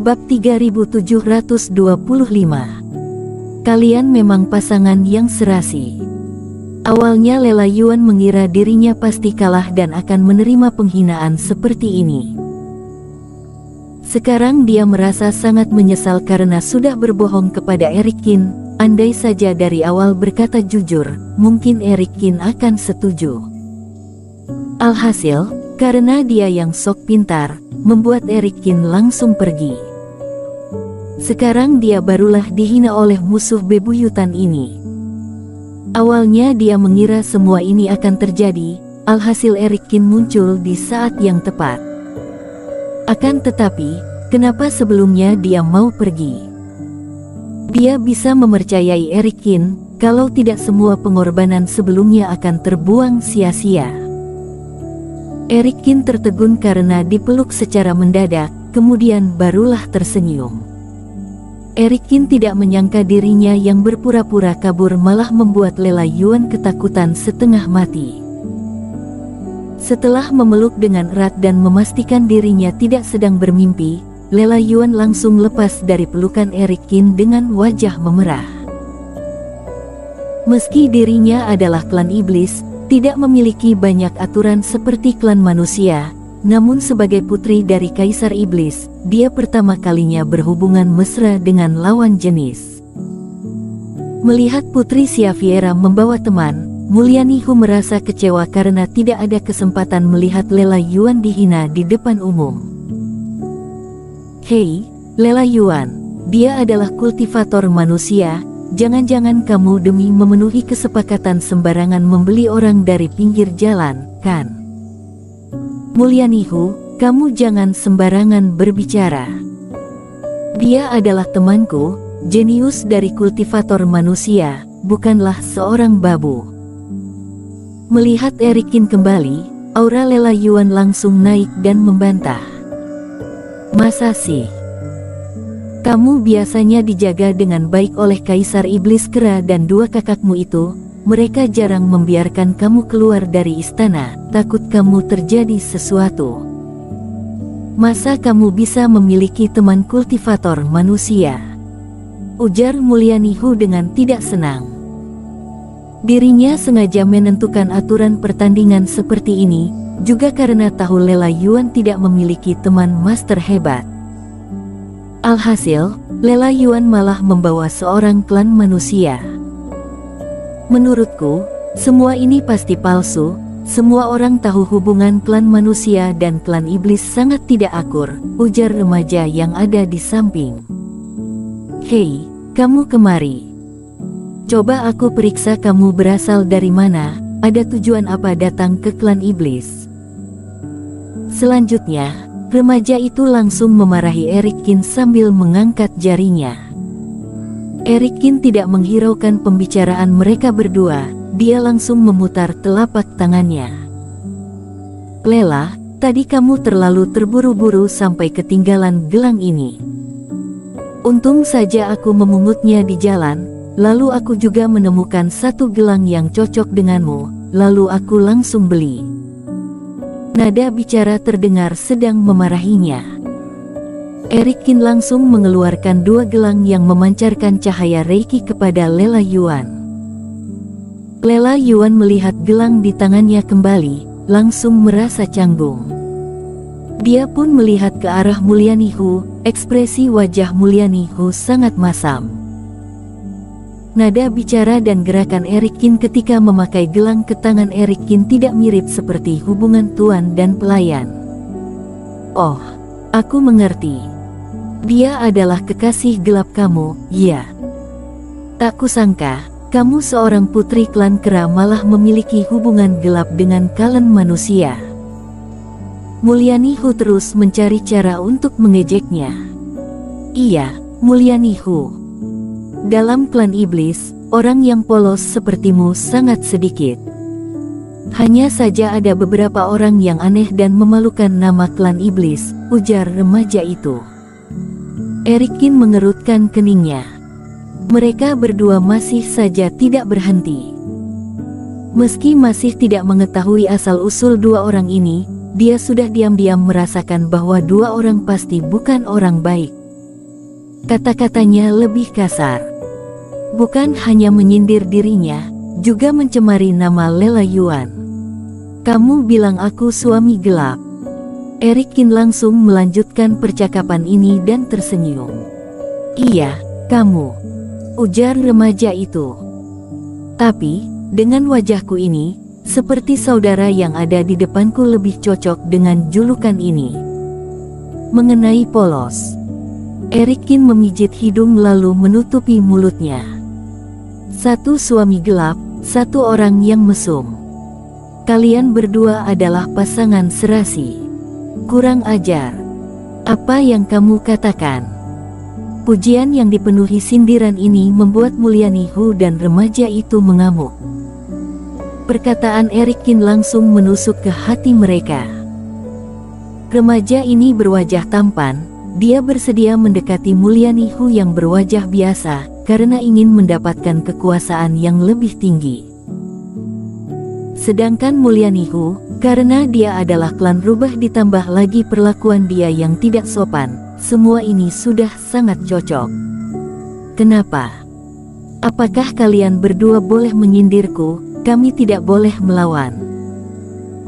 Bab 3725. Kalian memang pasangan yang serasi. Awalnya Lela Yuan mengira dirinya pasti kalah dan akan menerima penghinaan seperti ini. Sekarang dia merasa sangat menyesal karena sudah berbohong kepada Eric Qin. Andai saja dari awal berkata jujur, mungkin Eric Qin akan setuju. Alhasil, karena dia yang sok pintar, membuat Eric Qin langsung pergi. Sekarang dia barulah dihina oleh musuh bebuyutan ini. Awalnya dia mengira semua ini akan terjadi, alhasil Eric Qin muncul di saat yang tepat. Akan tetapi, kenapa sebelumnya dia mau pergi? Dia bisa mempercayai Eric Qin, kalau tidak semua pengorbanan sebelumnya akan terbuang sia-sia. Eric Qin tertegun karena dipeluk secara mendadak, kemudian barulah tersenyum. Eric Qin tidak menyangka dirinya yang berpura-pura kabur malah membuat Lela Yuan ketakutan setengah mati. Setelah memeluk dengan erat dan memastikan dirinya tidak sedang bermimpi, Lela Yuan langsung lepas dari pelukan Eric Qin dengan wajah memerah. Meski dirinya adalah klan iblis, tidak memiliki banyak aturan seperti klan manusia, namun sebagai putri dari Kaisar Iblis, dia pertama kalinya berhubungan mesra dengan lawan jenis. Melihat Putri Xaviera membawa teman, Mulyanihu merasa kecewa karena tidak ada kesempatan melihat Lela Yuan dihina di depan umum. Hei, Lela Yuan, dia adalah kultivator manusia, jangan-jangan kamu demi memenuhi kesepakatan sembarangan membeli orang dari pinggir jalan, kan? Mulyanihu, kamu jangan sembarangan berbicara. Dia adalah temanku, jenius dari kultivator manusia, bukanlah seorang babu. Melihat Eric Qin kembali, aura Lela Yuan langsung naik dan membantah. Masa sih? Kamu biasanya dijaga dengan baik oleh Kaisar Iblis Kera dan dua kakakmu itu. Mereka jarang membiarkan kamu keluar dari istana, takut kamu terjadi sesuatu. Masa kamu bisa memiliki teman kultivator manusia? Ujar Mulyanihu dengan tidak senang. Dirinya sengaja menentukan aturan pertandingan seperti ini, juga karena tahu Lela Yuan tidak memiliki teman master hebat. Alhasil, Lela Yuan malah membawa seorang klan manusia. Menurutku, semua ini pasti palsu. Semua orang tahu hubungan klan manusia dan klan iblis sangat tidak akur, ujar remaja yang ada di samping. Hei, kamu kemari. Coba aku periksa kamu berasal dari mana, ada tujuan apa datang ke klan iblis. Selanjutnya, remaja itu langsung memarahi Eric Qin sambil mengangkat jarinya. Eric Qin tidak menghiraukan pembicaraan mereka berdua, dia langsung memutar telapak tangannya. Lela, tadi kamu terlalu terburu-buru sampai ketinggalan gelang ini. Untung saja aku memungutnya di jalan, lalu aku juga menemukan satu gelang yang cocok denganmu, lalu aku langsung beli. Nada bicara terdengar sedang memarahinya. Eric Qin langsung mengeluarkan dua gelang yang memancarkan cahaya Reiki kepada Lela Yuan. Lela Yuan melihat gelang di tangannya kembali, langsung merasa canggung. Dia pun melihat ke arah Mulyanihu, ekspresi wajah Mulyanihu sangat masam. Nada bicara dan gerakan Eric Qin ketika memakai gelang ke tangan Eric Qin tidak mirip seperti hubungan tuan dan pelayan. Oh, aku mengerti. Dia adalah kekasih gelap kamu, ya. Tak kusangka, kamu seorang putri klan Kera malah memiliki hubungan gelap dengan klan manusia. Mulyanihu terus mencari cara untuk mengejeknya. Iya, Mulyanihu. Dalam klan iblis, orang yang polos sepertimu sangat sedikit. Hanya saja ada beberapa orang yang aneh dan memalukan nama klan iblis, ujar remaja itu. Eric Qin mengerutkan keningnya. Mereka berdua masih saja tidak berhenti. Meski masih tidak mengetahui asal-usul dua orang ini, dia sudah diam-diam merasakan bahwa dua orang pasti bukan orang baik. Kata-katanya lebih kasar. Bukan hanya menyindir dirinya, juga mencemari nama Lela Yuan. Kamu bilang aku suami gelap. Eric Qin langsung melanjutkan percakapan ini dan tersenyum. Iya, kamu, ujar remaja itu. Tapi, dengan wajahku ini, seperti saudara yang ada di depanku lebih cocok dengan julukan ini. Mengenai polos, Eric Qin memijit hidung lalu menutupi mulutnya. Satu suami gelap, satu orang yang mesum. Kalian berdua adalah pasangan serasi. Kurang ajar. Apa yang kamu katakan? Pujian yang dipenuhi sindiran ini membuat Mulyani Hu dan remaja itu mengamuk. Perkataan Eric Qin langsung menusuk ke hati mereka. Remaja ini berwajah tampan, dia bersedia mendekati Mulyani Hu yang berwajah biasa, karena ingin mendapatkan kekuasaan yang lebih tinggi. Sedangkan Mulyani Hu, karena dia adalah klan rubah ditambah lagi perlakuan dia yang tidak sopan, semua ini sudah sangat cocok. Kenapa? Apakah kalian berdua boleh menyindirku? Kami tidak boleh melawan.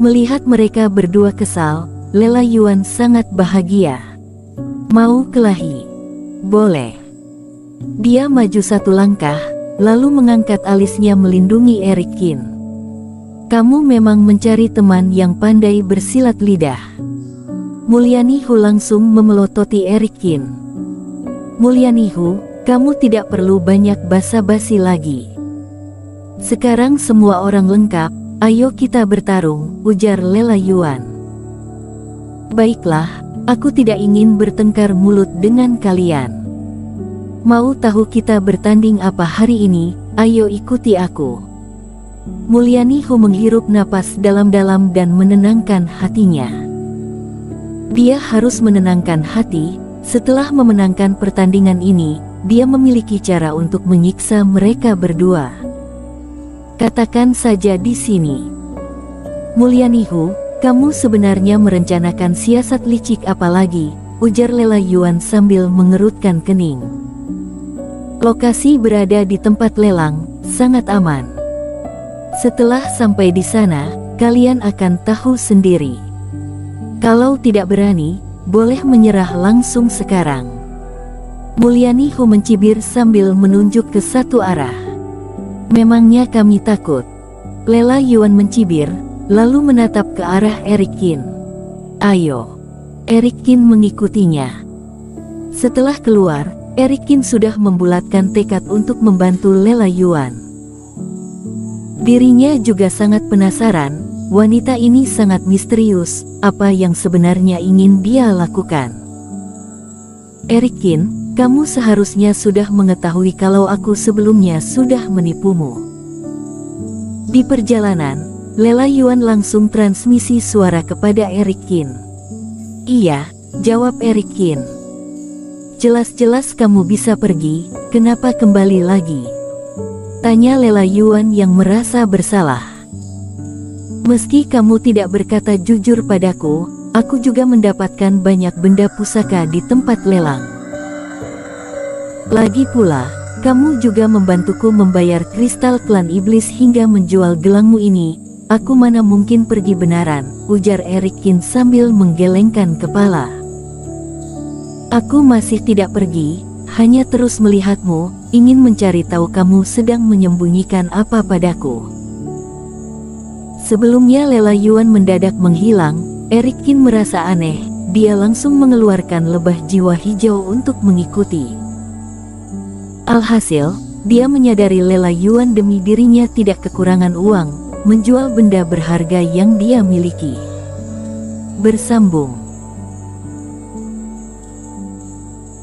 Melihat mereka berdua kesal, Lela Yuan sangat bahagia. Mau kelahi? Boleh. Dia maju satu langkah, lalu mengangkat alisnya melindungi Eric Qin. Kamu memang mencari teman yang pandai bersilat lidah. Mulyani Hu langsung memelototi Eric Qin. Mulyani Hu, kamu tidak perlu banyak basa-basi lagi. Sekarang semua orang lengkap, ayo kita bertarung, ujar Lela Yuan. Baiklah, aku tidak ingin bertengkar mulut dengan kalian. Mau tahu kita bertanding apa hari ini? Ayo ikuti aku. Mulyani Hu menghirup napas dalam-dalam dan menenangkan hatinya. Dia harus menenangkan hati, setelah memenangkan pertandingan ini, dia memiliki cara untuk menyiksa mereka berdua. Katakan saja di sini. Mulyani Hu, kamu sebenarnya merencanakan siasat licik apa lagi? Ujar Lela Yuan sambil mengerutkan kening. Lokasi berada di tempat lelang, sangat aman. Setelah sampai di sana, kalian akan tahu sendiri. Kalau tidak berani, boleh menyerah langsung sekarang. Mulyani Hu mencibir sambil menunjuk ke satu arah. Memangnya kami takut? Lela Yuan mencibir, lalu menatap ke arah Eric Qin. Ayo. Eric Qin mengikutinya. Setelah keluar, Eric Qin sudah membulatkan tekad untuk membantu Lela Yuan. Dirinya juga sangat penasaran, wanita ini sangat misterius, apa yang sebenarnya ingin dia lakukan. Eric Qin, kamu seharusnya sudah mengetahui kalau aku sebelumnya sudah menipumu. Di perjalanan, Lela Yuan langsung transmisi suara kepada Eric Qin. Iya, jawab Eric Qin. Jelas-jelas kamu bisa pergi, kenapa kembali lagi? Tanya Lela Yuan yang merasa bersalah. Meski kamu tidak berkata jujur padaku, aku juga mendapatkan banyak benda pusaka di tempat lelang. Lagi pula, kamu juga membantuku membayar kristal klan iblis hingga menjual gelangmu ini. Aku mana mungkin pergi benaran, ujar Eric Qin sambil menggelengkan kepala. Aku masih tidak pergi, hanya terus melihatmu, ingin mencari tahu kamu sedang menyembunyikan apa padaku. Sebelumnya Lela Yuan mendadak menghilang, Eric Qin merasa aneh, dia langsung mengeluarkan lebah jiwa hijau untuk mengikuti. Alhasil, dia menyadari Lela Yuan demi dirinya tidak kekurangan uang, menjual benda berharga yang dia miliki. Bersambung.